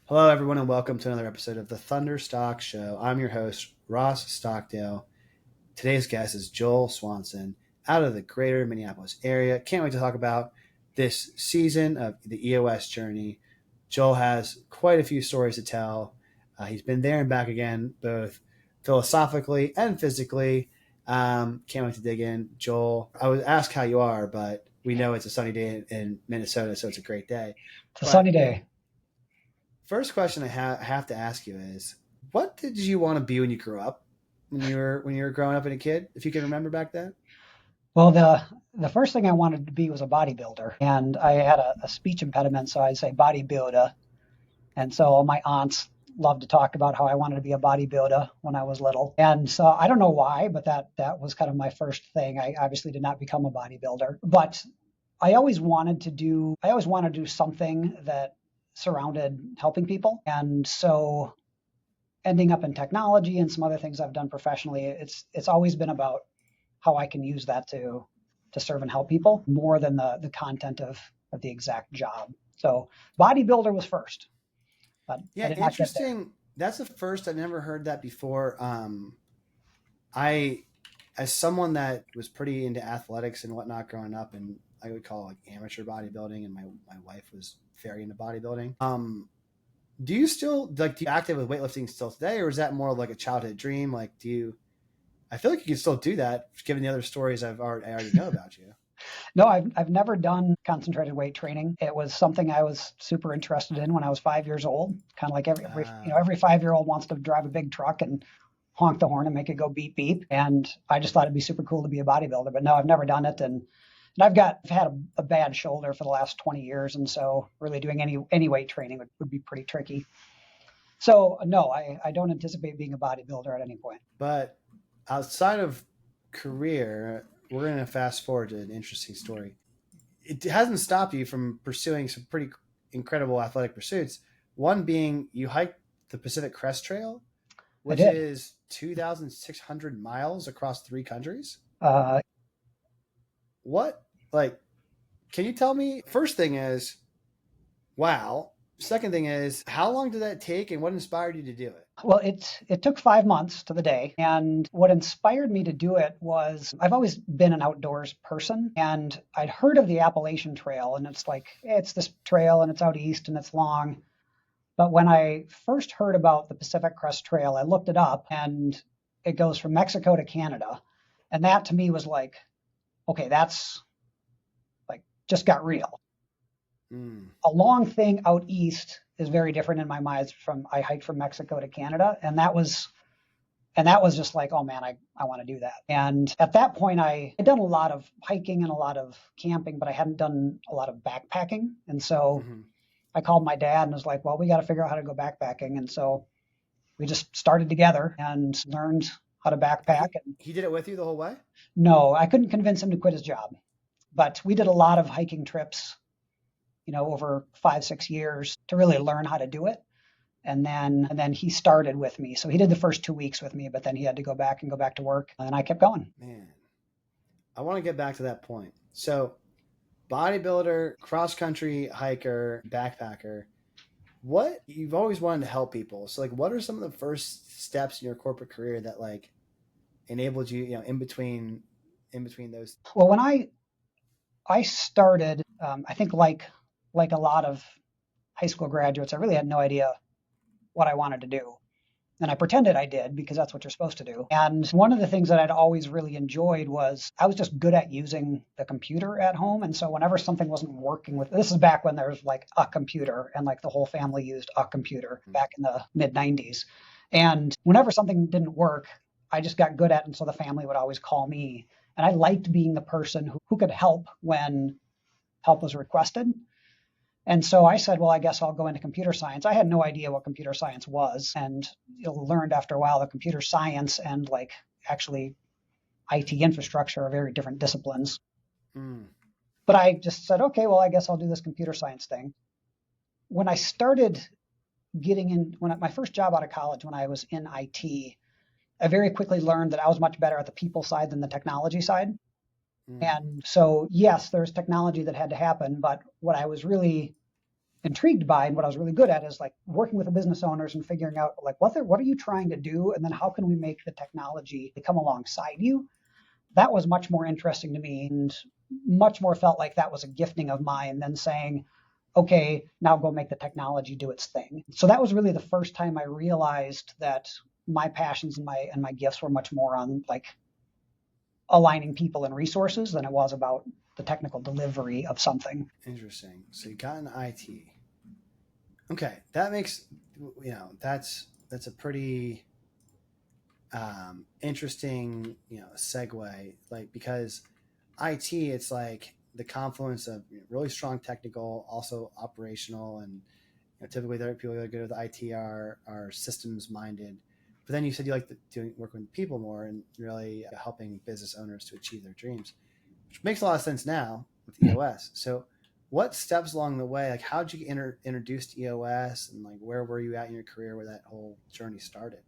Hello, everyone, and welcome to another episode of the Thunderstock Show. I'm your host, Ross Stockdale. Today's guest is Joel Swanson out of the greater Minneapolis area. Can't wait to talk about this season of the EOS journey. Joel has quite a few stories to tell. He's been there and back again, both philosophically and physically. Can't wait to dig in. Joel, I would ask how you are, but we know it's a sunny day in Minnesota, so it's a great day. It's a sunny day. First question I have to ask you is, what did you want to be when you grew up? When you were growing up and a kid, if you can remember back then? Well, the first thing I wanted to be was a bodybuilder, and I had a speech impediment, so I'd say bodybuilder. And so all my aunts loved to talk about how I wanted to be a bodybuilder when I was little. And so I don't know why, but that was kind of my first thing. I obviously did not become a bodybuilder, but I always wanted to do something that surrounded helping people. And so ending up in technology and some other things I've done professionally, it's always been about how I can use that to serve and help people more than the content of the exact job. So bodybuilder was first. But yeah, interesting. That's the first. I've never heard that before. As someone that was pretty into athletics and whatnot growing up, and I would call it like amateur bodybuilding, and my wife was very into bodybuilding. Do you still do you active with weightlifting still today, or is that more like a childhood dream? I feel like you can still do that given the other stories I already know about you. No, I've never done concentrated weight training. It was something I was super interested in when I was 5 years old. Kind of like every 5-year-old wants to drive a big truck and honk the horn and make it go beep beep. And I just thought it'd be super cool to be a bodybuilder. But no, I've never done it. And I've had a bad shoulder for the last 20 years. And so really doing any weight training would be pretty tricky. So no, I don't anticipate being a bodybuilder at any point. But outside of career, we're going to fast forward to an interesting story. It hasn't stopped you from pursuing some pretty incredible athletic pursuits. One being you hiked the Pacific Crest Trail, which is 2,600 miles across 3 countries. What? Can you tell me? First thing is, wow. Second thing is, how long did that take and what inspired you to do it? Well, it took 5 months to the day. And what inspired me to do it was I've always been an outdoors person, and I'd heard of the Appalachian Trail, and it's this trail and it's out east and it's long. But when I first heard about the Pacific Crest Trail, I looked it up, and it goes from Mexico to Canada. And that to me was like, okay, that's just got real. A long thing out east is very different in my mind from I hiked from Mexico to Canada. And that was just like, oh man, I want to do that. And at that point I'd done a lot of hiking and a lot of camping, but I hadn't done a lot of backpacking. And so I called my dad and was like, well, we got to figure out how to go backpacking. And so we just started together and learned how to backpack. And he did it with you the whole way? No, I couldn't convince him to quit his job, but we did a lot of hiking trips, over 5-6 years to really learn how to do it. And then he started with me. So he did the first 2 weeks with me, but then he had to go back to work, and I kept going. Man, I want to get back to that point. So bodybuilder, cross-country hiker, backpacker, what you've always wanted to help people. So what are some of the first steps in your corporate career that enabled you, in between those? Well, when I started, I think like a lot of high school graduates, I really had no idea what I wanted to do. And I pretended I did because that's what you're supposed to do. And one of the things that I'd always really enjoyed was I was just good at using the computer at home. And so whenever something wasn't working this is back when there was a computer and the whole family used a computer back in the mid 90s. And whenever something didn't work, I just got good at it. And so the family would always call me. And I liked being the person who could help when help was requested. And so I said, well, I guess I'll go into computer science. I had no idea what computer science was, and learned after a while that computer science and actually IT infrastructure are very different disciplines. But I just said, okay, well, I guess I'll do this computer science thing. When I started my first job out of college, when I was in IT, I very quickly learned that I was much better at the people side than the technology side. And so, yes, there's technology that had to happen, but what I was really intrigued by and what I was really good at is like working with the business owners and figuring out like what are you trying to do, and then how can we make the technology come alongside you. That was much more interesting to me and much more felt like that was a gifting of mine than saying, okay, now go make the technology do its thing. So that was really the first time I realized that my passions and my gifts were much more on like aligning people and resources than it was about the technical delivery of something. Interesting. So you got an IT. Okay, that makes that's a pretty interesting segue, like because IT, it's like the confluence of really strong technical, also operational, and typically there are people that are good with IT are systems minded. But then you said you like doing work with people more and really helping business owners to achieve their dreams, which makes a lot of sense now with EOS. So what steps along the way, like how did you get introduced to EOS, and like where were you at in your career where that whole journey started?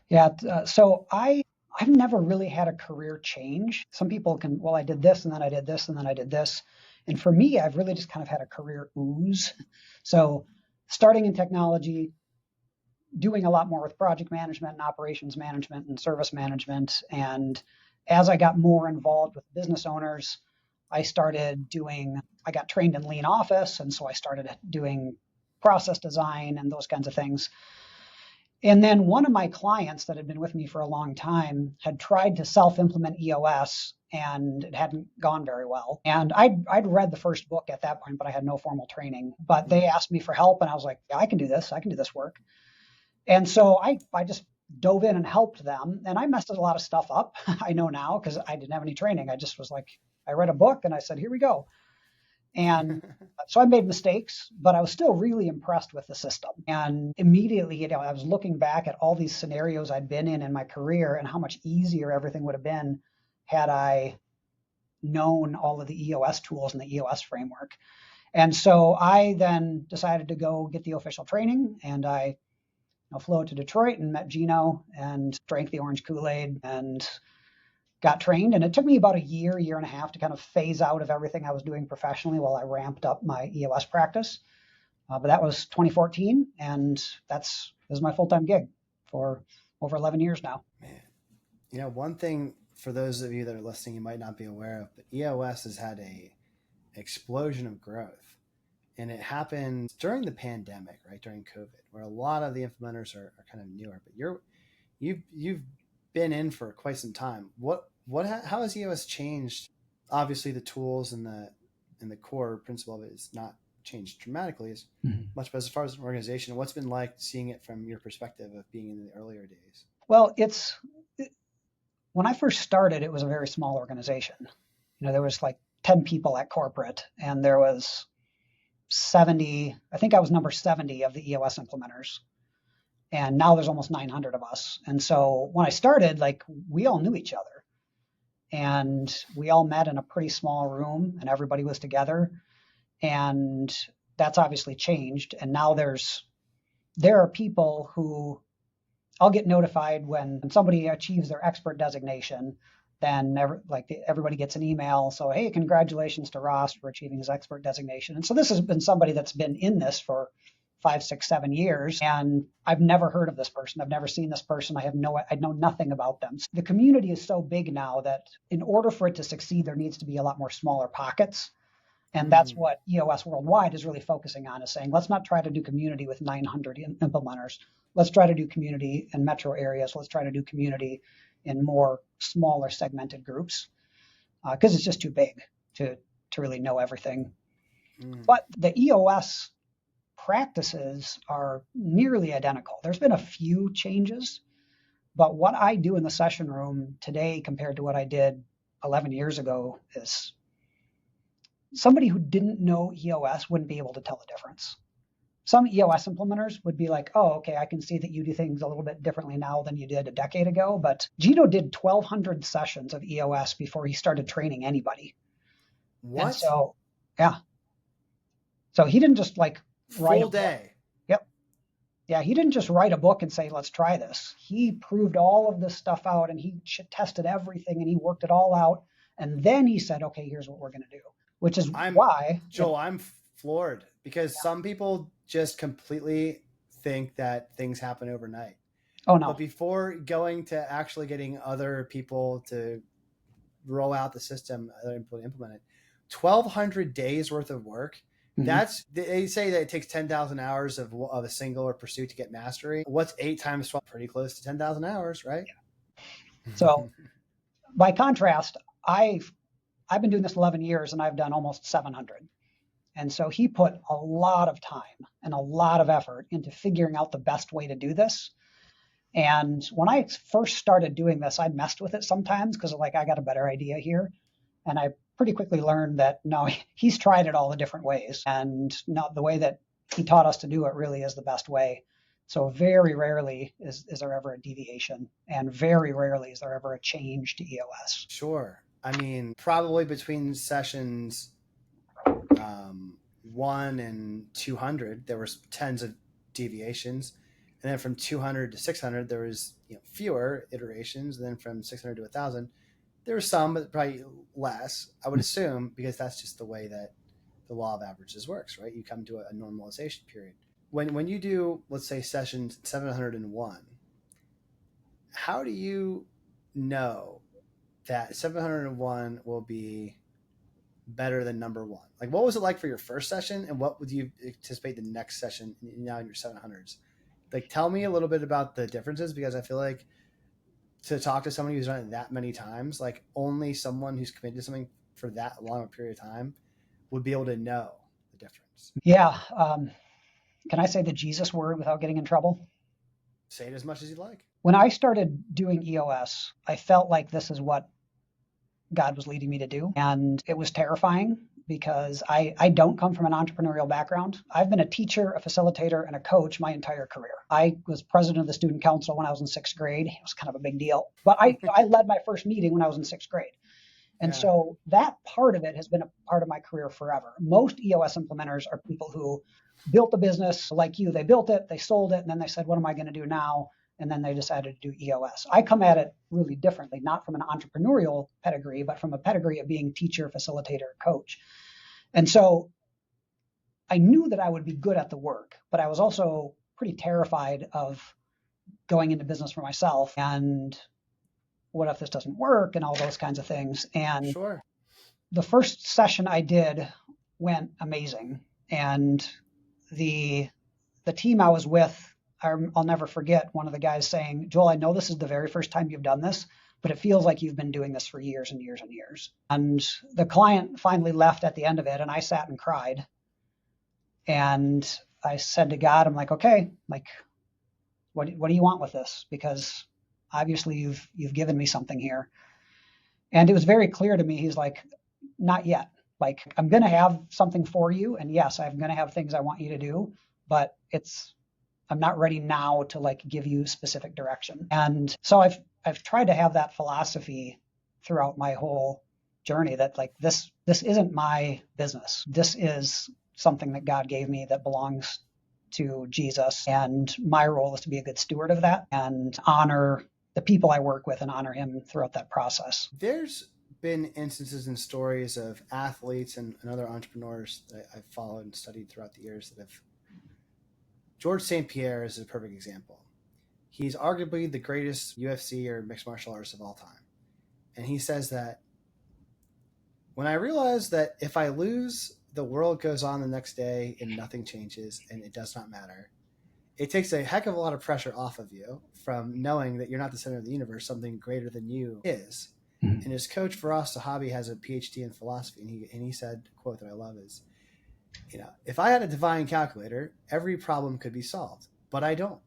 Yeah. So I've never really had a career change. Some people can, well, I did this and then I did this and then I did this. And for me, I've really just kind of had a career ooze. So starting in technology, doing a lot more with project management and operations management and service management. And as I got more involved with business owners, I got trained in lean office. And so I started doing process design and those kinds of things. And then one of my clients that had been with me for a long time had tried to self-implement EOS and it hadn't gone very well. And I'd read the first book at that point, but I had no formal training. But they asked me for help and I was like, yeah, I can do this. I can do this work. And so I just dove in and helped them. And I messed a lot of stuff up. I know now because I didn't have any training. I just was like, I read a book and I said, here we go. And so I made mistakes, but I was still really impressed with the system. And immediately, I was looking back at all these scenarios I'd been in my career and how much easier everything would have been had I known all of the EOS tools and the EOS framework. And so I then decided to go get the official training, and I flew to Detroit and met Gino and drank the orange Kool-Aid and got trained. And it took me about a year and a half to kind of phase out of everything I was doing professionally while I ramped up my EOS practice. But that was 2014, and this is my full-time gig for over 11 years now. Man, one thing for those of you that are listening, you might not be aware of, but EOS has had a explosion of growth. And it happened during the pandemic, right? During COVID, where a lot of the implementers are kind of newer, but you've been in for quite some time. How has EOS changed? Obviously the tools and the core principle of it is not changed dramatically as much, but as far as an organization, what's been like seeing it from your perspective of being in the earlier days? Well, when I first started, it was a very small organization. There was like 10 people at corporate, and there was 70, I think I was number 70 of the EOS implementers. And now there's almost 900 of us. And so when I started, like we all knew each other and we all met in a pretty small room and everybody was together. And that's obviously changed. And now there are people who I'll get notified when somebody achieves their expert designation. Then everybody gets an email. So, hey, congratulations to Ross for achieving his expert designation. And so this has been somebody that's been in this for 5, 6, 7 years. And I've never heard of this person. I've never seen this person. I know nothing about them. The community is so big now that in order for it to succeed, there needs to be a lot more smaller pockets. And that's what EOS Worldwide is really focusing on, is saying, let's not try to do community with 900 implementers. Let's try to do community in metro areas. Let's try to do community in more smaller segmented groups, because it's just too big to really know everything. But the EOS practices are nearly identical. There's been a few changes, but what I do in the session room today compared to what I did 11 years ago is somebody who didn't know EOS wouldn't be able to tell the difference. Some EOS implementers would be like, oh, okay, I can see that you do things a little bit differently now than you did a decade ago. But Gino did 1,200 sessions of EOS before he started training anybody. What? And so, yeah. So he didn't just like write full day. Yep. Yeah, he didn't just write a book and say, let's try this. He proved all of this stuff out and he tested everything and he worked it all out. And then he said, okay, here's what we're going to do, which is why. Joel, I'm floored because some people just completely think that things happen overnight. Oh no. But before going to actually getting other people to roll out the system, implement it, 1,200 days worth of work. Mm-hmm. They say that it takes 10,000 hours of a singular pursuit to get mastery. What's 8 times 12? Pretty close to 10,000 hours, right? Yeah. So by contrast, I've been doing this 11 years and I've done almost 700. And so he put a lot of time and a lot of effort into figuring out the best way to do this. And when I first started doing this, I messed with it sometimes because like, I got a better idea here. And I pretty quickly learned that no, he's tried it all the different ways. And not the way that he taught us to do it really is the best way. So very rarely is there ever a deviation, and very rarely is there ever a change to EOS. Sure. I mean, probably between sessions 1 and 200, there was tens of deviations. And then from 200 to 600, there was fewer iterations. And then from 600 to 1,000, there were some, but probably less, I would assume, because that's just the way that the law of averages works, right? You come to a normalization period. When you do, let's say, session 701, how do you know that 701 will be better than number 1? Like, what was it like for your first session, and what would you anticipate the next session now in your 700s? Like, tell me a little bit about the differences, because I feel like to talk to somebody who's done it that many times, like only someone who's committed to something for that long a period of time would be able to know the difference. Yeah. Can I say the Jesus word without getting in trouble? Say it as much as you like. When I started doing EOS, I felt like this is what God was leading me to do. And it was terrifying because I don't come from an entrepreneurial background. I've been a teacher, a facilitator, and a coach my entire career. I was president of the student council when I was in 6th grade. It was kind of a big deal. But I led my first meeting when I was in 6th grade. And so that part of it has been a part of my career forever. Most EOS implementers are people who built a business like you. They built it, they sold it, and then they said, what am I going to do now? And then they decided to do EOS. I come at it really differently, not from an entrepreneurial pedigree, but from a pedigree of being teacher, facilitator, coach. And so I knew that I would be good at the work, but I was also pretty terrified of going into business for myself and what if this doesn't work and all those kinds of things. And sure, the first session I did went amazing. And the team I was with, I'll never forget one of the guys saying, Joel, I know this is the very first time you've done this, but it feels like you've been doing this for years and years and years. And the client finally left at the end of it, and I sat and cried. And I said to God, I'm like, okay, like, what do you want with this? Because obviously you've given me something here. And it was very clear to me. He's like, not yet. Like, I'm going to have something for you. And yes, I'm going to have things I want you to do, but I'm not ready now to like give you specific direction. And so I've tried to have that philosophy throughout my whole journey, that like this isn't my business. This is something that God gave me that belongs to Jesus. And my role is to be a good steward of that and honor the people I work with and honor him throughout that process. There's been instances and stories of athletes and other entrepreneurs that I've followed and studied throughout the years that have. George St. Pierre is a perfect example. He's arguably the greatest UFC or mixed martial artist of all time. And he says that when I realize that if I lose, the world goes on the next day and nothing changes and it does not matter, it takes a heck of a lot of pressure off of you from knowing that you're not the center of the universe, something greater than you is. Mm-hmm. And his coach, Firas Zahabi, has a PhD in philosophy. And he said, a quote that I love is, if I had a divine calculator, every problem could be solved, but I don't.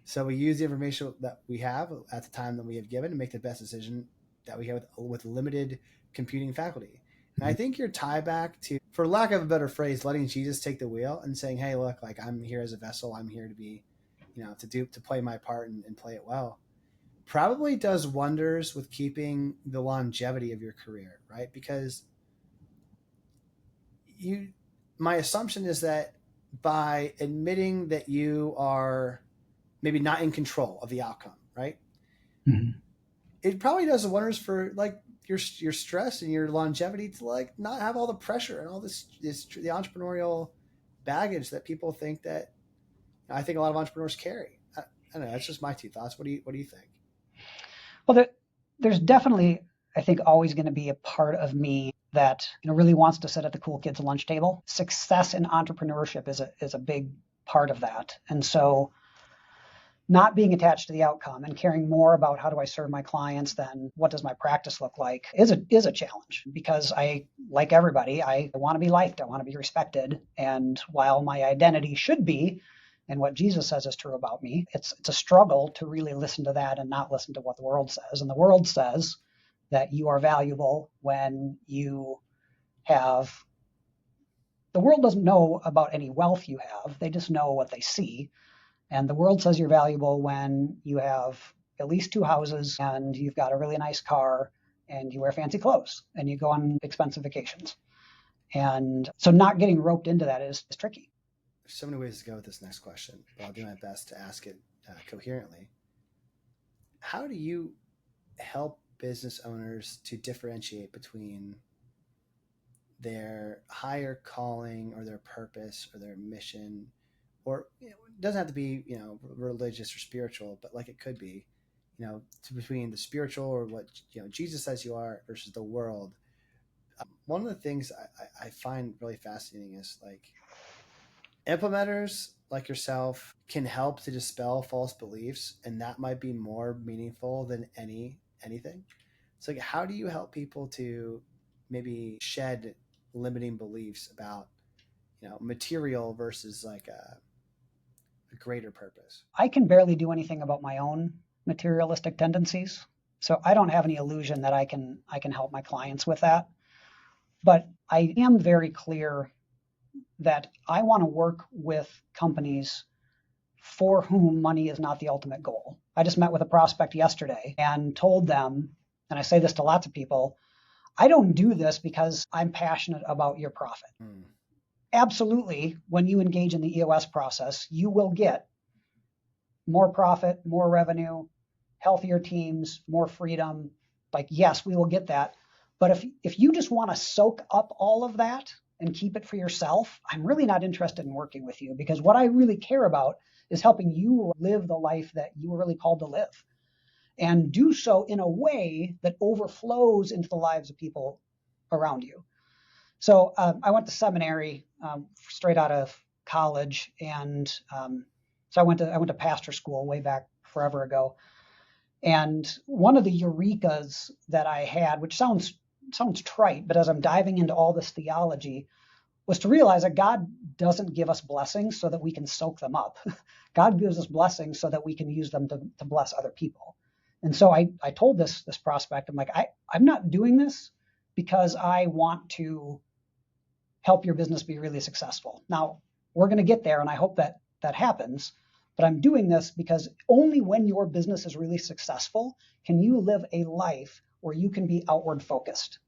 So we use the information that we have at the time that we have given to make the best decision that we have with limited computing faculty. And I think your tie back to, for lack of a better phrase, letting Jesus take the wheel and saying, hey, look, like I'm here as a vessel. I'm here to be, to play my part and play it well, probably does wonders with keeping the longevity of your career, right? Because my assumption is that by admitting that you are maybe not in control of the outcome, right? Mm-hmm. It probably does wonders for like your stress and your longevity to like not have all the pressure and all this the entrepreneurial baggage that people think that I think a lot of entrepreneurs carry. I don't know. That's just my two thoughts. What do you think? Well, there's definitely, I think, always going to be a part of me that really wants to sit at the cool kids' lunch table. Success in entrepreneurship is a big part of that, and so not being attached to the outcome and caring more about how do I serve my clients than what does my practice look like is a challenge, because I, like everybody, I want to be liked, I want to be respected, and while my identity should be and what Jesus says is true about me, it's a struggle to really listen to that and not listen to what the world says. And the world says that you are valuable when you have, the world doesn't know about any wealth you have, they just know what they see. And the world says you're valuable when you have at least 2 houses and you've got a really nice car and you wear fancy clothes and you go on expensive vacations. And so not getting roped into that is tricky. There's so many ways to go with this next question, but I'll do my best to ask it coherently. How do you help business owners to differentiate between their higher calling or their purpose or their mission, or it doesn't have to be religious or spiritual, but like it could be, between the spiritual or what Jesus says you are versus the world. One of the things I find really fascinating is like implementers like yourself can help to dispel false beliefs, and that might be more meaningful than anything. So like, how do you help people to maybe shed limiting beliefs about material versus like a greater purpose? I can barely do anything about my own materialistic tendencies, so I don't have any illusion that I can help my clients with that. But I am very clear that I want to work with companies for whom money is not the ultimate goal. I just met with a prospect yesterday and told them, and I say this to lots of people, I don't do this because I'm passionate about your profit. Absolutely, when you engage in the EOS process, you will get more profit, more revenue, healthier teams, more freedom. Like, yes, we will get that. But if you just want to soak up all of that and keep it for yourself, I'm really not interested in working with you, because what I really care about is helping you live the life that you were really called to live, and do so in a way that overflows into the lives of people around you. So I went to seminary straight out of college, and so I went to pastor school way back forever ago. And one of the eurekas that I had, which sounds trite, but as I'm diving into all this theology, was to realize that God doesn't give us blessings so that we can soak them up. God gives us blessings so that we can use them to bless other people. And so I told this prospect, I'm like, I'm not doing this because I want to help your business be really successful. Now, we're going to get there, and I hope that happens. But I'm doing this because only when your business is really successful can you live a life where you can be outward focused.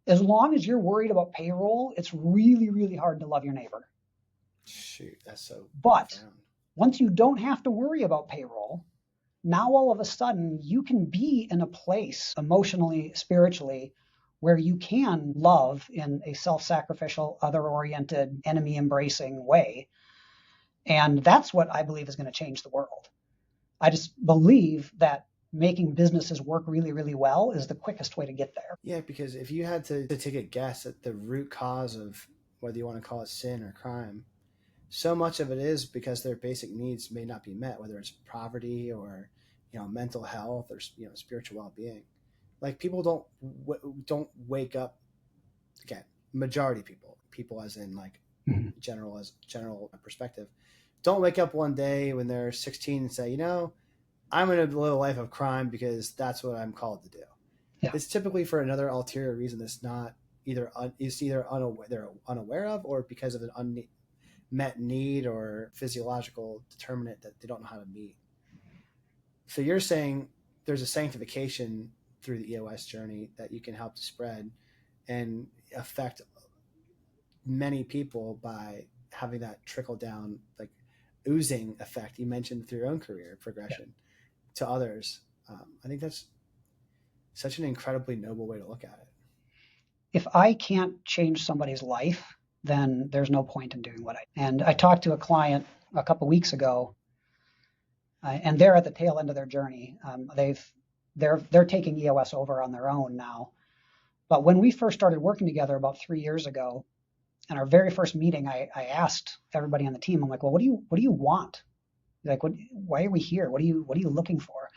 As long as you're worried about payroll, it's really, really hard to love your neighbor. Shoot, that's so But profound. Once you don't have to worry about payroll, now all of a sudden you can be in a place emotionally, spiritually, where you can love in a self-sacrificial, other-oriented, enemy-embracing way. And that's what I believe is going to change the world. I just believe that making businesses work really, really well is the quickest way to get there. Yeah, because if you had to take a guess at the root cause of whether you want to call it sin or crime, so much of it is because their basic needs may not be met, whether it's poverty or mental health or spiritual well-being. Like people don't wake up. Again, majority people as in like general perspective, don't wake up one day when they're 16 and say, I'm going to live a life of crime because that's what I'm called to do. Yeah. It's typically for another ulterior reason that's not they're unaware of, or because of an unmet need or physiological determinant that they don't know how to meet. So you're saying there's a sanctification through the EOS journey that you can help to spread and affect many people by having that trickle down, like oozing effect you mentioned through your own career progression to others. I think that's such an incredibly noble way to look at it. If I can't change somebody's life, then there's no point in doing what I. And I talked to a client a couple weeks ago, and they're at the tail end of their journey. They're taking EOS over on their own now. But when we first started working together about 3 years ago, in our very first meeting, I asked everybody on the team, I'm like, well, what do you want? Like, why are we here? What are you looking for?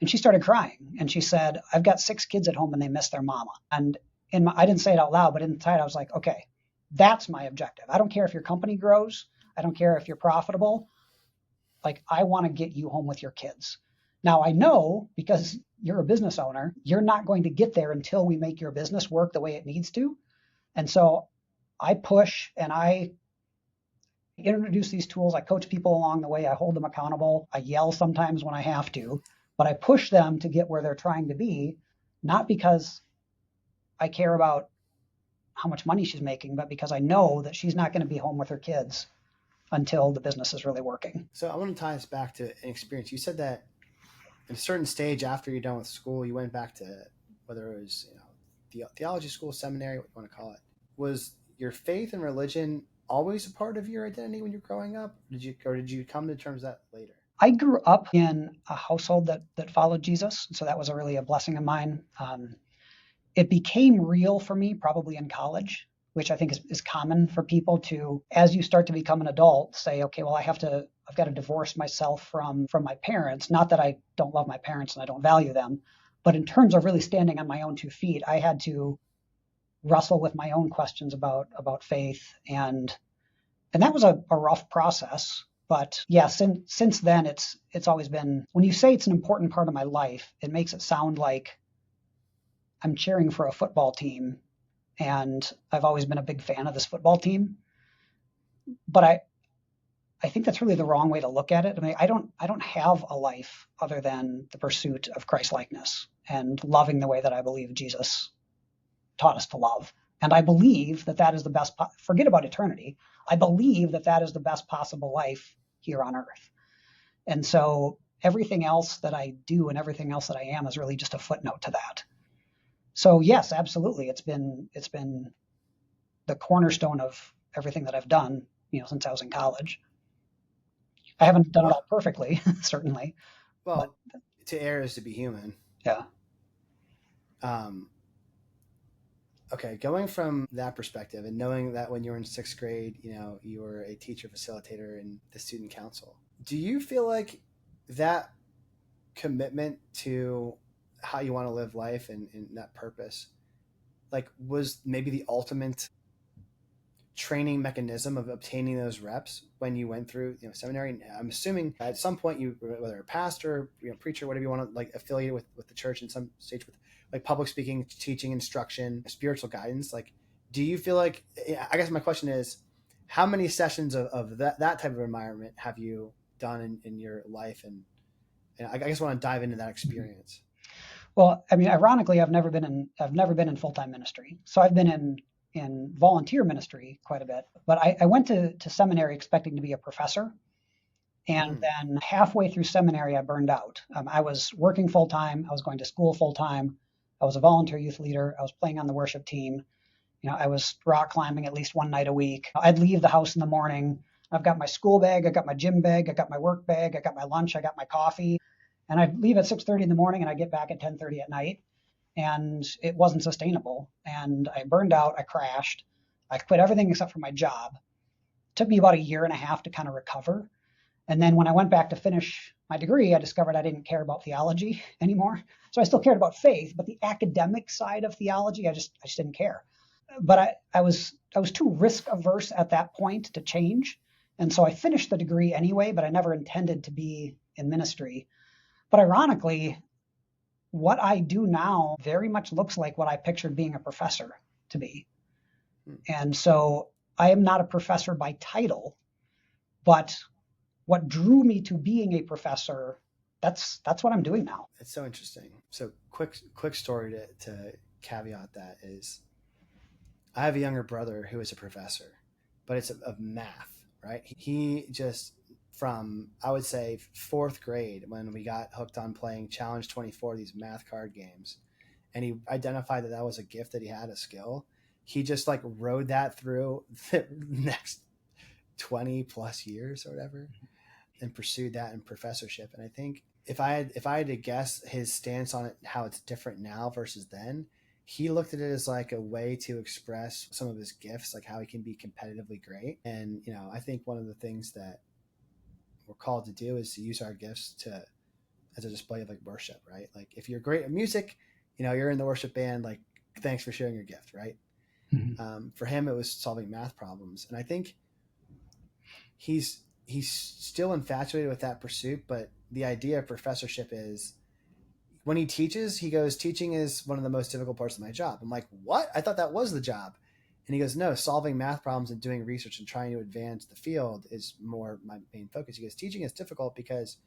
And she started crying, and she said, I've got 6 kids at home and they miss their mama. And I didn't say it out loud, but inside I was like, okay, that's my objective. I don't care if your company grows. I don't care if you're profitable. Like, I want to get you home with your kids. Now, I know, because you're a business owner, you're not going to get there until we make your business work the way it needs to. And so I push and I introduce these tools. I coach people along the way. I hold them accountable. I yell sometimes when I have to, but I push them to get where they're trying to be, not because I care about how much money she's making, but because I know that she's not going to be home with her kids until the business is really working. So I want to tie this back to an experience. You said that at a certain stage after you're done with school, you went back to whether it was theology school, seminary, what you want to call it. Was your faith and religion always a part of your identity when you're growing up? Did you come to terms with that later? I grew up in a household that followed Jesus, so that was really a blessing of mine. It became real for me probably in college, which I think is common for people to, as you start to become an adult, say, okay, well, I've got to divorce myself from my parents. Not that I don't love my parents and I don't value them, but in terms of really standing on my own 2 feet, I had to wrestle with my own questions about faith, and that was a rough process. But yeah, since then, it's always been, when you say it's an important part of my life, it makes it sound like I'm cheering for a football team, and I've always been a big fan of this football team. But I think that's really the wrong way to look at it. I mean, I don't have a life other than the pursuit of Christ-likeness and loving the way that I believe Jesus taught us to love. And I believe that is the best, forget about eternity. I believe that is the best possible life here on earth. And so everything else that I do and everything else that I am is really just a footnote to that. So yes, absolutely. It's been the cornerstone of everything that I've done, since I was in college. I haven't done it all perfectly, certainly. Well, to err is to be human. Yeah. Okay, going from that perspective and knowing that when you were in 6th grade, you were a teacher facilitator in the student council, do you feel like that commitment to how you want to live life and that purpose, like, was maybe the ultimate training mechanism of obtaining those reps when you went through seminary? I'm assuming at some point you, whether a pastor, preacher, whatever you want to, like, affiliate with the church in some stage with like public speaking, teaching, instruction, spiritual guidance. Like, do you feel like, I guess my question is, how many sessions of that type of environment have you done in your life? And I guess I want to dive into that experience. Well, I mean, ironically, I've never been in full-time ministry. So I've been in volunteer ministry quite a bit, but I went to seminary expecting to be a professor. And then halfway through seminary, I burned out. I was working full-time. I was going to school full-time. I was a volunteer youth leader. I was playing on the worship team. I was rock climbing at least one night a week. I'd leave the house in the morning. I've got my school bag. I got my gym bag. I got my work bag. I got my lunch. I got my coffee. And I'd leave at 6:30 in the morning and I'd get back at 10:30 at night. And it wasn't sustainable. And I burned out. I crashed. I quit everything except for my job. It took me about a year and a half to kind of recover. And then when I went back to finish my degree, I discovered I didn't care about theology anymore. So I still cared about faith, but the academic side of theology, I just didn't care. But I was too risk averse at that point to change. And so I finished the degree anyway, but I never intended to be in ministry. But ironically, what I do now very much looks like what I pictured being a professor to be. And so I am not a professor by title, but what drew me to being a professor, that's what I'm doing now. It's so interesting. So quick story to caveat that is, I have a younger brother who is a professor, but it's of math, right? He just, from, I would say, 4th grade, when we got hooked on playing Challenge 24, these math card games, and he identified that was a gift that he had, a skill. he just like rode that through the next 20 plus years or whatever and pursued that in professorship. And I think if I had to guess his stance on it, how it's different now versus then, he looked at it as like a way to express some of his gifts, like how he can be competitively great. And, you know, I think one of the things that we're called to do is to use our gifts to as a display of like worship, right? Like if you're great at music, you know, you're in the worship band, like thanks for sharing your gift, right? Mm-hmm. For him, it was solving math problems. And I think he's still infatuated with that pursuit, but the idea of professorship is when he teaches, he goes, teaching is one of the most difficult parts of my job. I'm like, what? I thought that was the job. And he goes, no, solving math problems and doing research and trying to advance the field is more my main focus. He goes, teaching is difficult because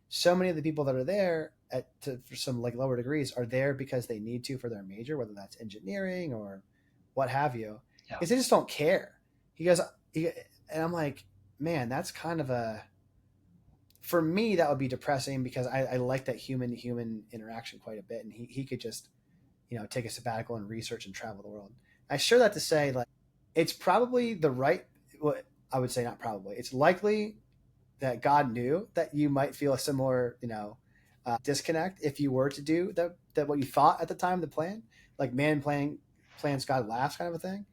so many of the people that are there for some like lower degrees are there because they need to for their major, whether that's engineering or what have you, because they just don't care. He goes, and I'm like, man, that's kind of for me, that would be depressing because I like that human to human interaction quite a bit. And he could just, you know, take a sabbatical and research and travel the world. I share that to say, like, it's probably the right, well, I would say not probably, it's likely that God knew that you might feel a similar, you know, disconnect if you were to do that what you thought at the time of the plan, like man plans, God laughs kind of a thing.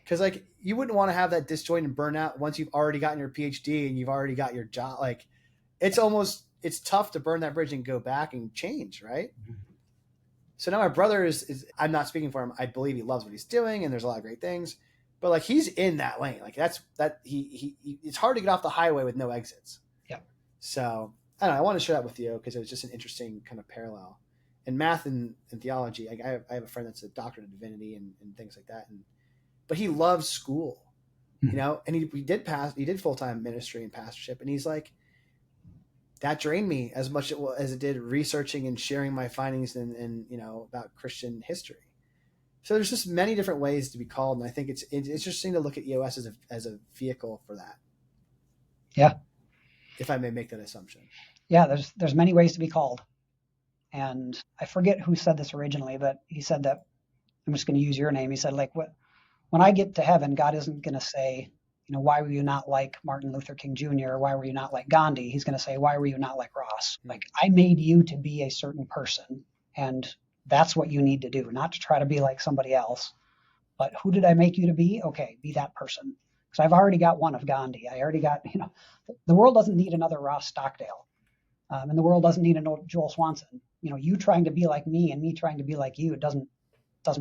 Because like you wouldn't want to have that disjoint and burnout once you've already gotten your PhD and you've already got your job. Like it's tough to burn that bridge and go back and change, right? So now my brother is I'm not speaking for him. I believe he loves what he's doing and there's a lot of great things, but like he's in that lane. Like he it's hard to get off the highway with no exits. Yeah. So I don't know. I want to share that with you because it was just an interesting kind of parallel. In math and theology, I have a friend that's a doctorate of divinity and things like that, but he loves school, you know, and he did full-time ministry and pastorship, and he's like, that drained me as much as it did researching and sharing my findings and you know about Christian history. So there's just many different ways to be called, and I think it's interesting to look at EOS as a vehicle for that. Yeah. If I may make that assumption. Yeah, there's many ways to be called. And I forget who said this originally, but he said that, I'm just going to use your name. He said, like, when I get to heaven, God isn't going to say, you know, why were you not like Martin Luther King Jr.? Why were you not like Gandhi? He's going to say, why were you not like Ross? Like, I made you to be a certain person, and that's what you need to do, not to try to be like somebody else. But who did I make you to be? Okay, be that person. Because I've already got one of Gandhi. I already got, you know, the world doesn't need another Ross Stockdale. And the world doesn't need a Joel Swanson. You know, you trying to be like me and me trying to be like you doesn't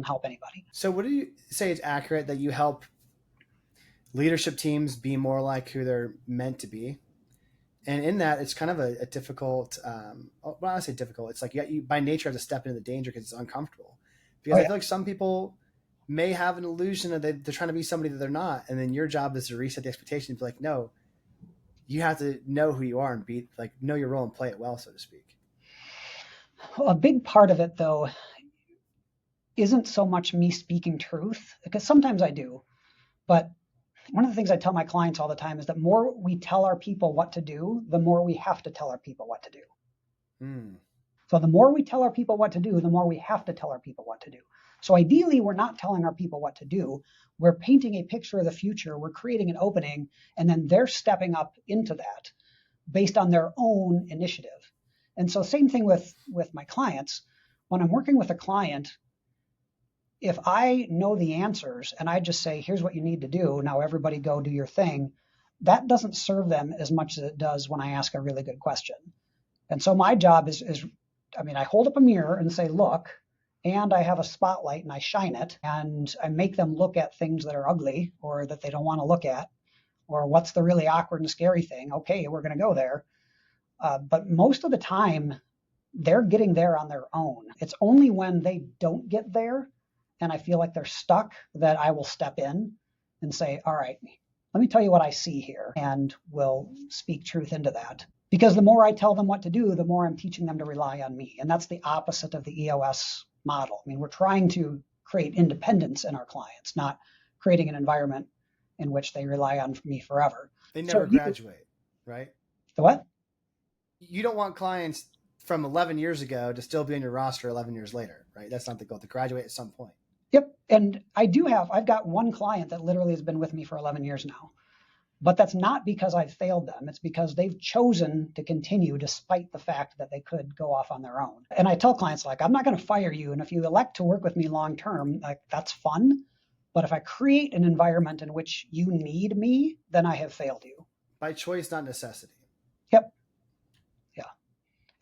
help anybody. So would you say it's accurate that you help leadership teams be more like who they're meant to be? And in that, it's kind of a difficult, well, I say difficult. It's like you by nature have to step into the danger because it's uncomfortable. Because I feel like some people may have an illusion that they're trying to be somebody that they're not. And then your job is to reset the expectation and be like, no, you have to know who you are and be like, know your role and play it well, so to speak. Well, a big part of it, though, isn't so much me speaking truth, because sometimes I do. But one of the things I tell my clients all the time is that more we tell our people what to do, the more we have to tell our people what to do. So the more we tell our people what to do, the more we have to tell our people what to do. So ideally, we're not telling our people what to do. We're painting a picture of the future. We're creating an opening, and then they're stepping up into that based on their own initiative. And so same thing with my clients. When I'm working with a client, if I know the answers and I just say, here's what you need to do, now everybody go do your thing, that doesn't serve them as much as it does when I ask a really good question. And so my job is I mean, I hold up a mirror and say, look, and I have a spotlight and I shine it and I make them look at things that are ugly or that they don't want to look at, or what's the really awkward and scary thing. Okay, we're going to go there. But most of the time, they're getting there on their own. It's only when they don't get there and I feel like they're stuck that I will step in and say, all right, let me tell you what I see here, and we'll speak truth into that. Because the more I tell them what to do, the more I'm teaching them to rely on me. And that's the opposite of the EOS model. I mean, we're trying to create independence in our clients, not creating an environment in which they rely on me forever. They never graduate, right? The what? You don't want clients from 11 years ago to still be on your roster 11 years later, right? That's not the goal, to graduate at some point. Yep. And I've got one client that literally has been with me for 11 years now. But that's not because I've failed them. It's because they've chosen to continue despite the fact that they could go off on their own. And I tell clients, like, I'm not going to fire you. And if you elect to work with me long term, like, that's fun. But if I create an environment in which you need me, then I have failed you. By choice, not necessity. Yep. Yeah.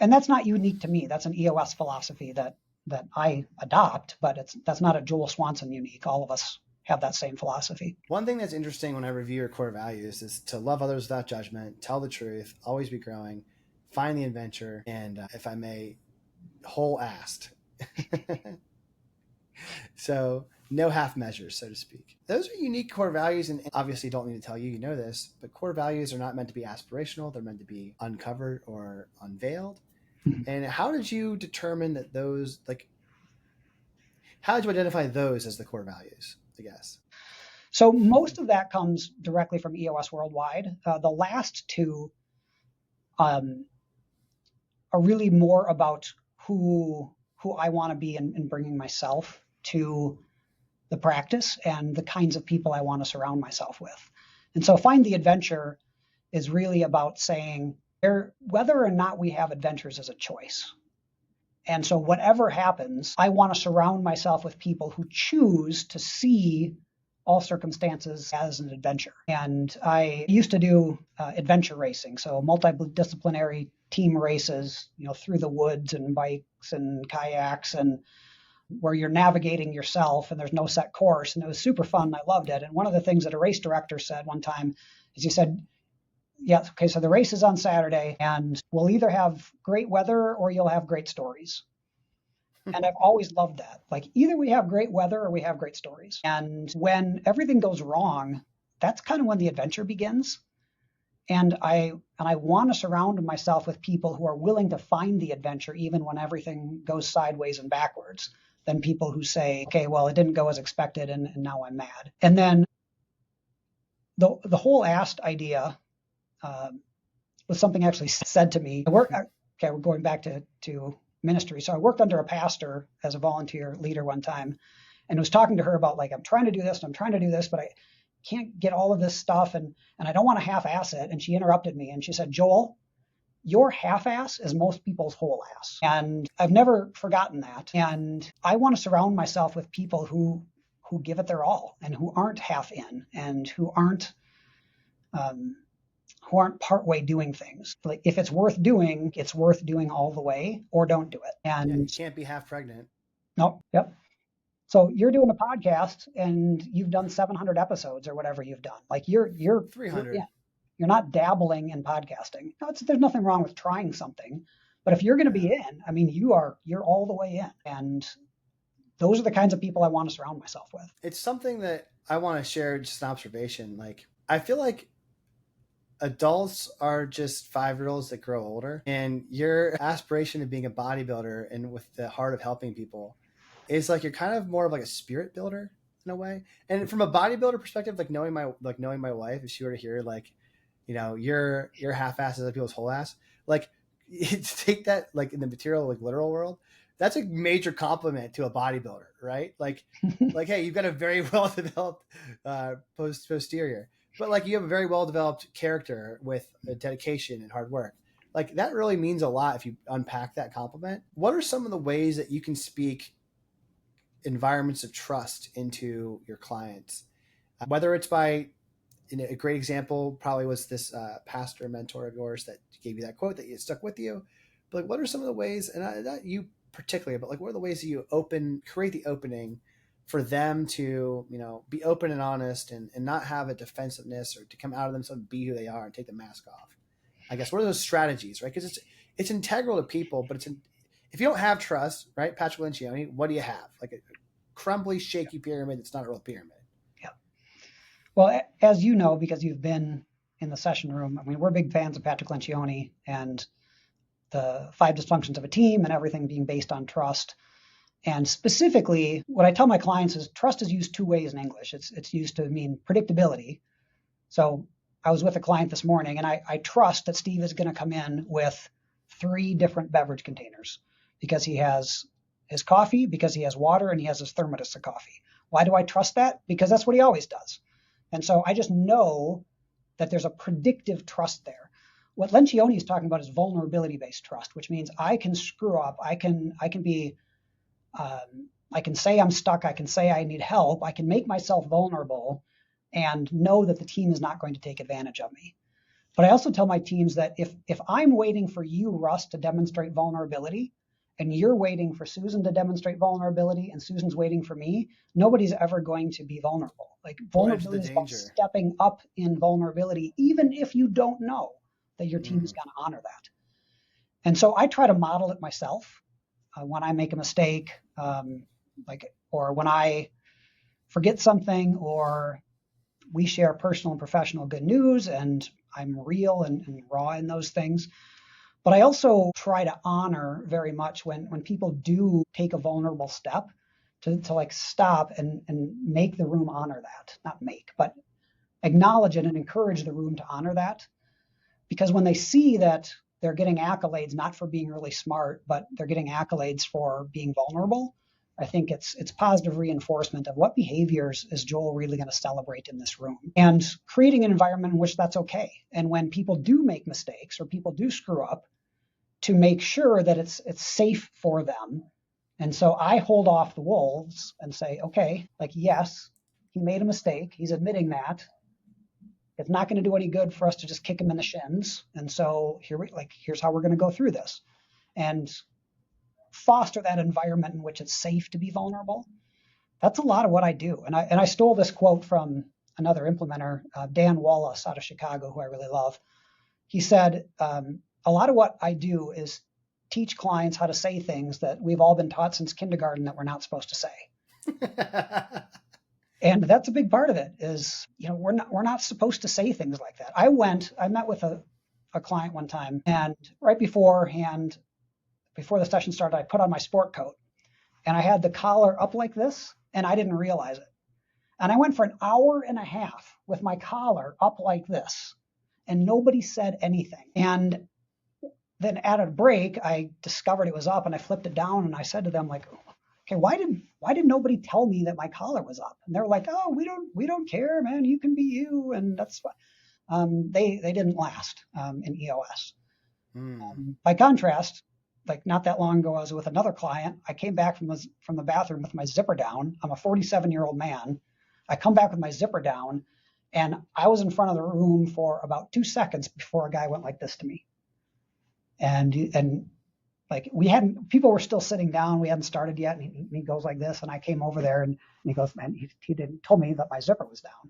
And that's not unique to me. That's an EOS philosophy that I adopt, but that's not a Joel Swanson unique. All of us have that same philosophy. One thing that's interesting when I review your core values is to love others without judgment, tell the truth, always be growing, find the adventure, and if I may, whole-assed. So no half measures, so to speak. Those are unique core values, and obviously don't need to tell you, you know this, but core values are not meant to be aspirational. They're meant to be uncovered or unveiled. And how did you determine that those, like, how did you identify those as the core values, I guess? So most of that comes directly from EOS Worldwide. The last two are really more about who I want to be in bringing myself to the practice and the kinds of people I want to surround myself with. And so Find the Adventure is really about saying whether or not we have adventures is a choice. And so whatever happens, I want to surround myself with people who choose to see all circumstances as an adventure. And I used to do adventure racing, so multidisciplinary team races, through the woods and bikes and kayaks, and where you're navigating yourself and there's no set course. And it was super fun. I loved it. And one of the things that a race director said one time is he said, yeah, okay, so the race is on Saturday and we'll either have great weather or you'll have great stories. And I've always loved that. Like, either we have great weather or we have great stories. And when everything goes wrong, that's kind of when the adventure begins. And I want to surround myself with people who are willing to find the adventure even when everything goes sideways and backwards, than people who say, okay, well, it didn't go as expected and now I'm mad. And then the whole asked idea was something actually said to me. We're going back to ministry. So I worked under a pastor as a volunteer leader one time and was talking to her about, like, I'm trying to do this and I'm trying to do this, but I can't get all of this stuff and I don't want to half-ass it. And she interrupted me and she said, Joel, your half-ass is most people's whole ass. And I've never forgotten that. And I want to surround myself with people who give it their all and who aren't half in and who aren't partway doing things. Like, if it's worth doing all the way, or don't do it. And you can't be half pregnant. No. Yep. So you're doing a podcast and you've done 700 episodes or whatever you've done. Like, you're 300. You're not dabbling in podcasting. No, there's nothing wrong with trying something, but if you're going to be in, I mean, you're all the way in. And those are the kinds of people I want to surround myself with. It's something that I want to share, just an observation. Like, I feel like adults are just 5-year-olds that grow older, and your aspiration of being a bodybuilder and with the heart of helping people is like, you're kind of more of like a spirit builder in a way. And from a bodybuilder perspective, like knowing my wife, if she were to hear, like, your half-ass is other people's whole ass, like, take that, like, in the material, like, literal world, that's a major compliment to a bodybuilder, right? Like, hey, you've got a very well developed posterior. But, like, you have a very well-developed character with dedication and hard work. Like, that really means a lot if you unpack that compliment. What are some of the ways that you can speak environments of trust into your clients? Whether it's by, a great example probably was this pastor mentor of yours that gave you that quote that stuck with you. But, like, what are some of the ways, and not you particularly, but, like, what are the ways that you create the opening for them to, be open and honest and not have a defensiveness, or to come out of themselves and be who they are and take the mask off? I guess, what are those strategies, right? Because it's integral to people, but if you don't have trust, right, Patrick Lencioni, what do you have? Like, a crumbly, shaky pyramid that's not a real pyramid. Yeah. Well, as you know, because you've been in the session room, I mean, we're big fans of Patrick Lencioni and the 5 dysfunctions of a team and everything being based on trust. And specifically, what I tell my clients is trust is used 2 ways in English. It's used to mean predictability. So I was with a client this morning, and I trust that Steve is going to come in with 3 different beverage containers because he has his coffee? Because he has water and he has his thermos of coffee. Why do I trust that? Because that's what he always does. And so I just know that there's a predictive trust there. What Lencioni is talking about is vulnerability-based trust, which means I can screw up. I can say I'm stuck. I can say I need help. I can make myself vulnerable and know that the team is not going to take advantage of me. But I also tell my teams that if I'm waiting for you, Russ, to demonstrate vulnerability, and you're waiting for Susan to demonstrate vulnerability, and Susan's waiting for me, nobody's ever going to be vulnerable. Like vulnerability is about stepping up in vulnerability, even if you don't know that your team is going to honor that. And so I try to model it myself when I make a mistake, or when I forget something, or we share personal and professional good news, and I'm real and raw in those things. But I also try to honor very much when people do take a vulnerable step to like stop and make the room honor that. Not make, but acknowledge it and encourage the room to honor that. Because when they see that they're getting accolades, not for being really smart, but they're getting accolades for being vulnerable, I think it's positive reinforcement of what behaviors is Joel really going to celebrate in this room, and creating an environment in which that's okay. And when people do make mistakes or people do screw up, to make sure that it's safe for them. And so I hold off the wolves and say, okay, like, yes, he made a mistake. He's admitting that. It's not going to do any good for us to just kick him in the shins. And so here's how we're going to go through this, and foster that environment in which it's safe to be vulnerable. That's a lot of what I do. And I stole this quote from another implementer, Dan Wallace out of Chicago, who I really love. He said, a lot of what I do is teach clients how to say things that we've all been taught since kindergarten that we're not supposed to say. And that's a big part of it is, we're not supposed to say things like that. I met with a client one time, and right beforehand, before the session started, I put on my sport coat, and I had the collar up like this, and I didn't realize it. And I went for an hour and a half with my collar up like this, and nobody said anything. And then at a break, I discovered it was up, and I flipped it down, and I said to them, like, okay, why did nobody tell me that my collar was up? And they're like, oh, we don't care, man. You can be you, and that's fine. They didn't last in EOS. By contrast, like not that long ago, I was with another client. I came back from the bathroom with my zipper down. I'm a 47-year-old man. I come back with my zipper down, and I was in front of the room for about 2 seconds before a guy went like this to me. And like people were still sitting down. We hadn't started yet. And he goes like this. And I came over there, and he goes, man, he didn't told me that my zipper was down.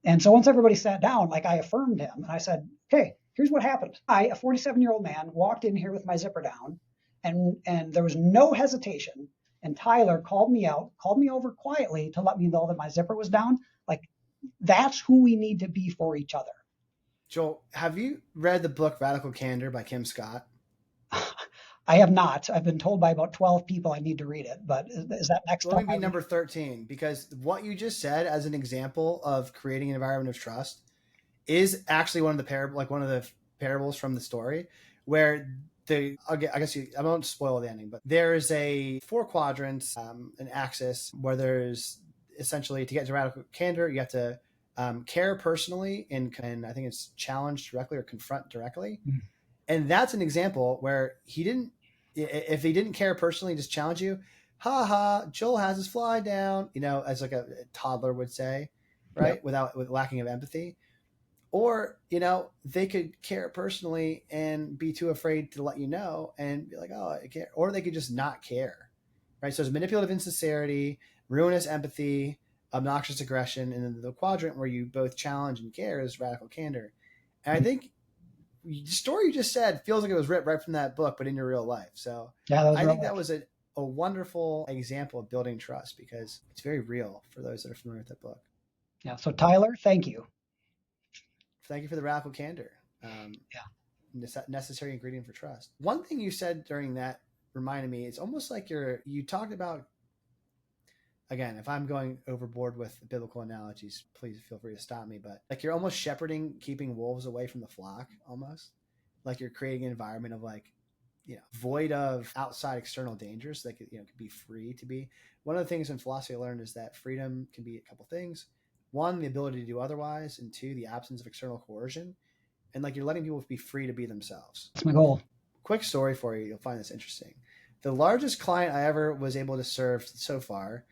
And so once everybody sat down, like I affirmed him, and I said, okay, here's what happened. A 47-year-old man, walked in here with my zipper down, and there was no hesitation. And Tyler called me over quietly to let me know that my zipper was down. Like, that's who we need to be for each other. Joel, have you read the book Radical Candor by Kim Scott? I have not. I've been told by about 12 people I need to read it, but is that next? Let me be number 13, because what you just said as an example of creating an environment of trust is actually one of the parables from the story, where I won't spoil the ending, but there is a 4 quadrants, an axis where there's essentially, to get to radical candor, you have to care personally and I think it's challenge directly or confront directly. Mm-hmm. And that's an example where if he didn't care personally, just challenge you, Joel has his fly down, as like a toddler would say, right? Yep. With lacking of empathy. Or, they could care personally and be too afraid to let you know and be like, oh, I care. Or they could just not care, right? So there's manipulative insincerity, ruinous empathy, obnoxious aggression, and then the quadrant where you both challenge and care is radical candor. And I think the story you just said feels like it was ripped right from that book, but in your real life. So I think that was a wonderful example of building trust, because it's very real for those that are familiar with that book. Yeah. So Tyler, thank you. Thank you for the radical candor. Necessary ingredient for trust. One thing you said during that reminded me, it's almost like you talked about, again, if I'm going overboard with biblical analogies, please feel free to stop me, but like you're almost shepherding, keeping wolves away from the flock, almost like you're creating an environment of like, void of outside external dangers. They could, could be free to be. One of the things in philosophy I learned is that freedom can be a couple things. One, the ability to do otherwise, and two, the absence of external coercion. And like you're letting people be free to be themselves. That's my goal. Quick story for you. You'll find this interesting. The largest client I ever was able to serve so far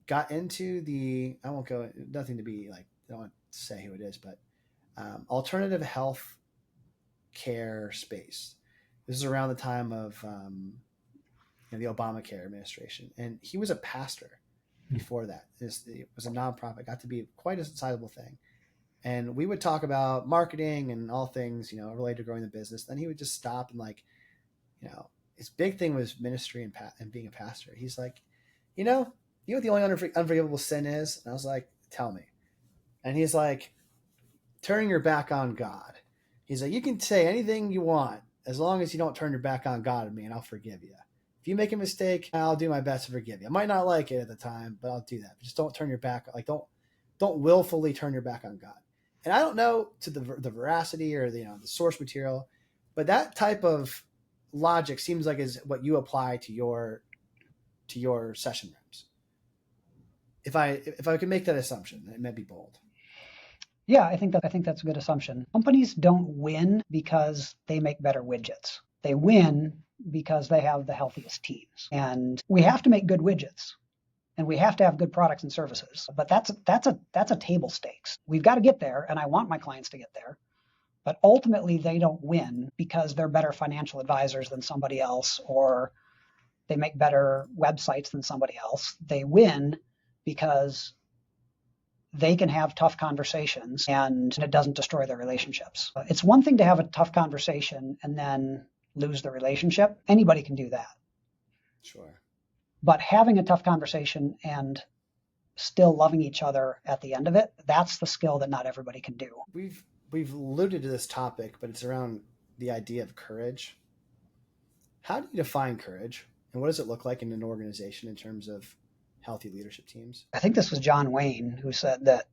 got into I won't go, nothing to be like, I don't want to say who it is, but alternative health care space. This is around the time of the Obamacare administration. And he was a pastor before that. It was a nonprofit, got to be quite a sizable thing. And we would talk about marketing and all things, related to growing the business. Then he would just stop and his big thing was ministry and being a pastor. He's like, you know what the only unforgivable sin is? And I was like, tell me. And he's like, turning your back on God. He's like, you can say anything you want as long as you don't turn your back on God and me, and I'll forgive you. If you make a mistake, I'll do my best to forgive you. I might not like it at the time, but I'll do that. But just don't turn your back. Like, don't willfully turn your back on God. And I don't know to the veracity or the source material, but that type of logic seems like is what you apply to your session rooms. If I could make that assumption, it may be bold. Yeah, I think that's a good assumption. Companies don't win because they make better widgets. They win because they have the healthiest teams. And we have to make good widgets. And we have to have good products and services. But that's a table stakes. We've got to get there, and I want my clients to get there. But ultimately, they don't win because they're better financial advisors than somebody else, or they make better websites than somebody else. They win because they can have tough conversations and it doesn't destroy their relationships. It's one thing to have a tough conversation and then lose the relationship. Anybody can do that. Sure. But having a tough conversation and still loving each other at the end of it, that's the skill that not everybody can do. We've alluded to this topic, but it's around the idea of courage. How do you define courage? And what does it look like in an organization in terms of healthy leadership teams? I think this was John Wayne who said that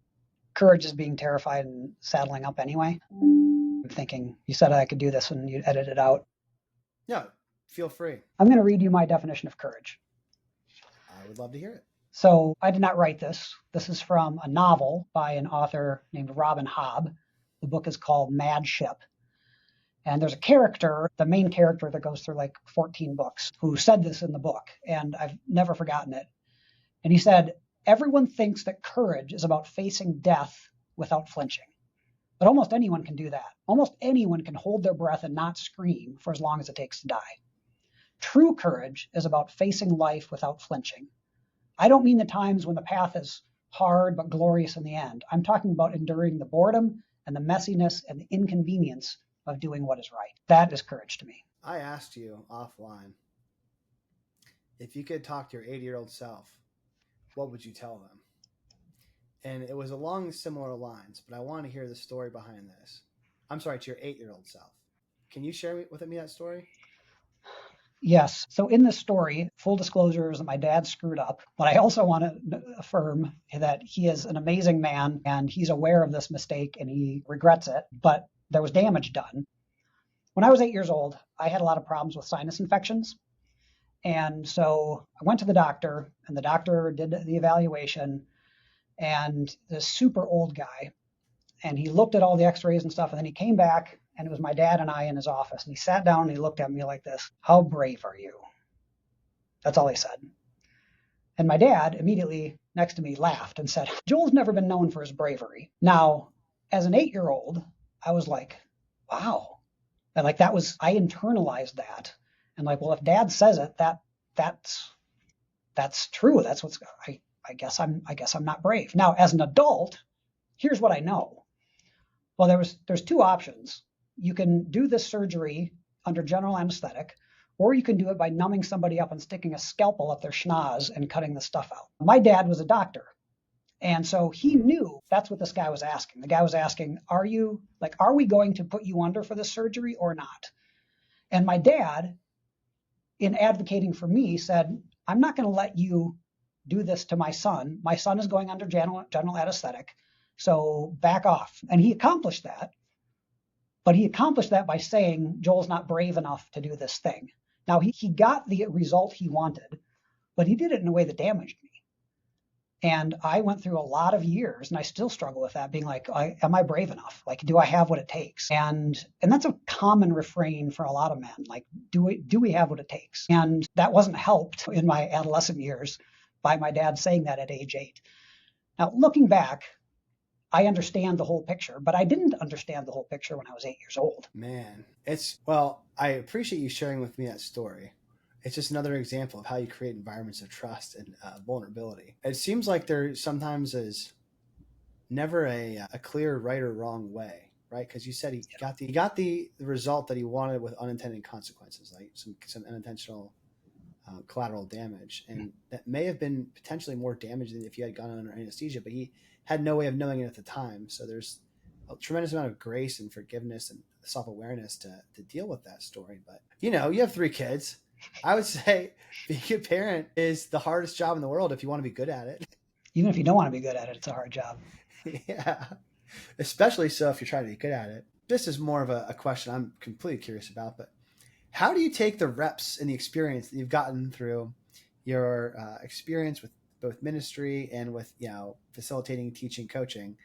courage is being terrified and saddling up anyway. I'm thinking, you said I could do this and you edit it out. Yeah, feel free. I'm going to read you my definition of courage. I would love to hear it. So I did not write this. This is from a novel by an author named Robin Hobb. The book is called Mad Ship. And there's a character, the main character that goes through like 14 books, who said this in the book, and I've never forgotten it. And he said, everyone thinks that courage is about facing death without flinching. But almost anyone can do that. Almost anyone can hold their breath and not scream for as long as it takes to die. True courage is about facing life without flinching. I don't mean the times when the path is hard but glorious in the end. I'm talking about enduring the boredom and the messiness and the inconvenience of doing what is right. That is courage to me. I asked you offline, if you could talk to your 80-year-old self, what would you tell them? And it was along similar lines, but I want to hear the story behind this. I'm sorry, to your 8-year-old self. Can you share with me that story? Yes. So in this story, full disclosure is that my dad screwed up, but I also want to affirm that he is an amazing man and he's aware of this mistake and he regrets it, but there was damage done. When I was 8 years old, I had a lot of problems with sinus infections. And so I went to the doctor and the doctor did the evaluation, and this super old guy, and he looked at all the x-rays and stuff, and then he came back, and it was my dad and I in his office, and he sat down and he looked at me like this. How brave are you? That's all he said. And my dad immediately next to me laughed and said, Joel's never been known for his bravery. Now, as an 8-year-old, I was like, wow. And like I internalized that. And like, well, if dad says it, that's true. That's what's, I guess I'm not brave. Now, as an adult, here's what I know. Well, there's two options. You can do this surgery under general anesthetic, or you can do it by numbing somebody up and sticking a scalpel up their schnoz and cutting the stuff out. My dad was a doctor. And so he knew that's what this guy was asking. The guy was asking, are we going to put you under for this surgery or not? And my dad, in advocating for me, said, I'm not going to let you do this to my son. My son is going under general anesthetic, so back off. And he accomplished that. But he accomplished that by saying, Joel's not brave enough to do this thing. Now, he got the result he wanted, but he did it in a way that damaged me. And I went through a lot of years, and I still struggle with that, being like, am I brave enough? Like, do I have what it takes? And that's a common refrain for a lot of men. Like, do we have what it takes? And that wasn't helped in my adolescent years by my dad saying that at age 8. Now, looking back, I understand the whole picture, but I didn't understand the whole picture when I was 8 years old. Man, I appreciate you sharing with me that story. It's just another example of how you create environments of trust and vulnerability. It seems like there sometimes is never a clear right or wrong way, right? Because you said he got the result that he wanted with unintended consequences, like some unintentional collateral damage, and that may have been potentially more damage than if he had gone under anesthesia, but he had no way of knowing it at the time. So there's a tremendous amount of grace and forgiveness and self-awareness to deal with that story. But you have 3 kids. I would say being a parent is the hardest job in the world if you want to be good at it. Even if you don't want to be good at it, it's a hard job. Yeah, especially so if you're trying to be good at it. This is more of a question I'm completely curious about, but how do you take the reps and the experience that you've gotten through your experience with both ministry and with facilitating, teaching, coaching,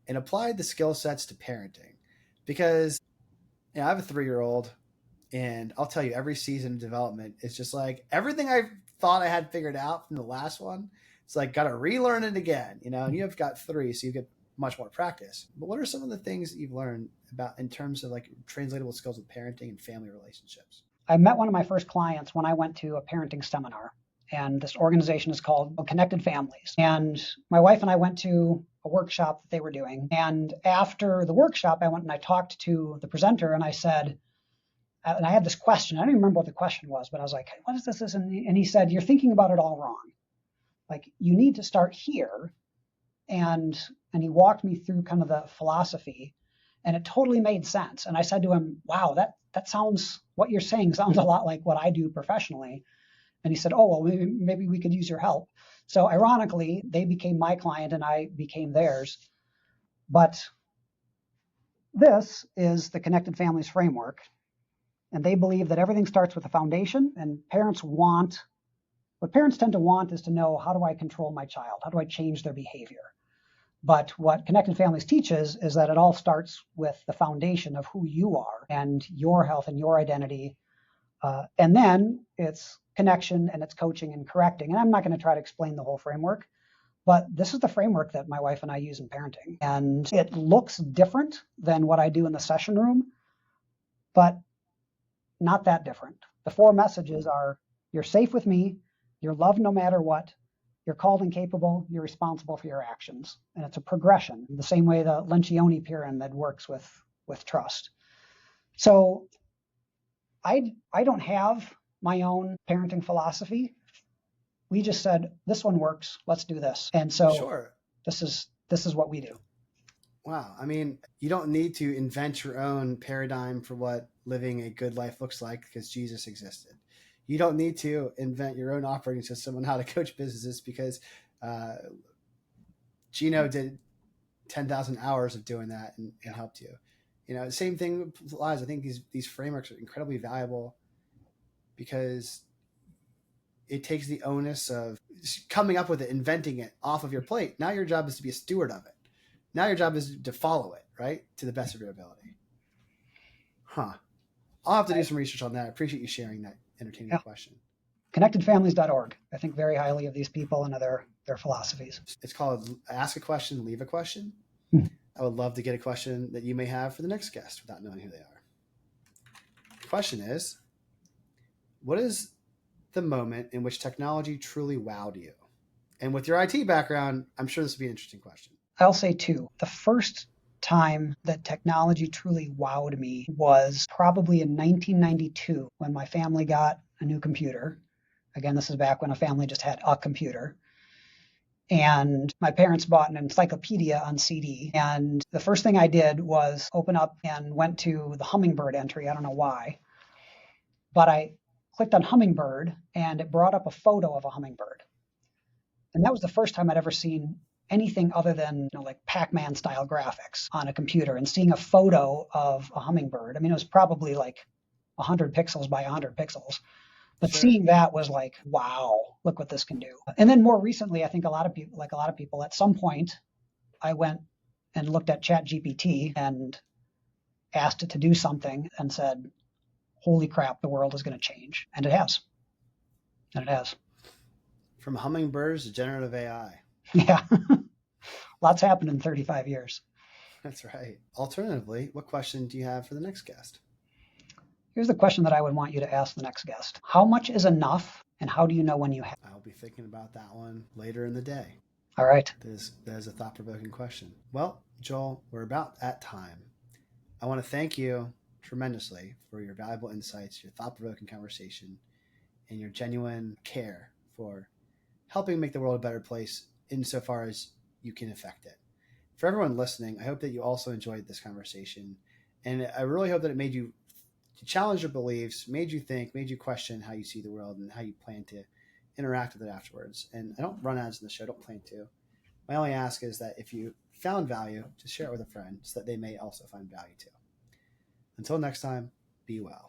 and apply the skill sets to parenting? Because I have a 3-year-old, and I'll tell you, every season of development is just like everything I thought I had figured out from the last one. It's like got to relearn it again, and you've got 3, so you get much more practice. But what are some of the things that you've learned about in terms of like translatable skills with parenting and family relationships? I met one of my first clients when I went to a parenting seminar, and this organization is called Connected Families. And my wife and I went to a workshop that they were doing. And after the workshop, I went and I talked to the presenter, and I said, and I had this question. I don't even remember what the question was, but I was like, what is this? And he said, you're thinking about it all wrong. Like, you need to start here. And he walked me through kind of the philosophy, and it totally made sense. And I said to him, wow, that sounds, what you're saying sounds a lot like what I do professionally. And he said, oh, well, maybe we could use your help. So ironically, they became my client and I became theirs. But this is the Connected Families framework. And they believe that everything starts with a foundation, and what parents tend to want is to know, how do I control my child? How do I change their behavior? But what Connected Families teaches is that it all starts with the foundation of who you are and your health and your identity. And then it's connection and it's coaching and correcting. And I'm not going to try to explain the whole framework, but this is the framework that my wife and I use in parenting. And it looks different than what I do in the session room, but not that different. The 4 messages are: you're safe with me, you're loved no matter what, you're called and capable, you're responsible for your actions. And it's a progression, the same way the Lencioni pyramid works with trust. So I don't have my own parenting philosophy. We just said, this one works, let's do this. And so Sure. This is what we do. Wow. I mean, you don't need to invent your own paradigm for what living a good life looks like, because Jesus existed. You don't need to invent your own operating system on how to coach businesses, because Gino did 10,000 hours of doing that and helped you. The same thing applies. I think these frameworks are incredibly valuable because it takes the onus of coming up with it, inventing it off of your plate. Now your job is to be a steward of it. Now your job is to follow it, right? To the best of your ability. Huh. I'll have to do some research on that. I appreciate you sharing that entertaining question. ConnectedFamilies.org. I think very highly of these people and of their philosophies. It's called Ask a Question, Leave a Question. I would love to get a question that you may have for the next guest without knowing who they are. The question is, what is the moment in which technology truly wowed you? And with your IT background, I'm sure this would be an interesting question. I'll say 2. The first time that technology truly wowed me was probably in 1992 when my family got a new computer. Again, this is back when a family just had a computer. And my parents bought an encyclopedia on CD. And the first thing I did was open up and went to the Hummingbird entry. I don't know why. But I clicked on Hummingbird and it brought up a photo of a hummingbird. And that was the first time I'd ever seen anything other than like Pac-Man style graphics on a computer and seeing a photo of a hummingbird. I mean, it was probably like 100 pixels by 100 pixels. But Sure. seeing that was like, wow, look what this can do. And then more recently, I think a lot of people, at some point, I went and looked at ChatGPT and asked it to do something and said, holy crap, the world is going to change. And it has. And it has. From hummingbirds to generative AI. Yeah. Lots happened in 35 years. That's right. Alternatively, what question do you have for the next guest? Here's the question that I would want you to ask the next guest. How much is enough, and how do you know when you have? I'll be thinking about that one later in the day. All right. That is a thought-provoking question. Well, Joel, we're about at time. I want to thank you tremendously for your valuable insights, your thought-provoking conversation, and your genuine care for helping make the world a better place insofar as you can affect it. For everyone listening, I hope that you also enjoyed this conversation. And I really hope that it made you challenge your beliefs, made you think, made you question how you see the world and how you plan to interact with it afterwards. And I don't run ads in the show, I don't plan to. My only ask is that if you found value, just share it with a friend so that they may also find value too. Until next time, be well.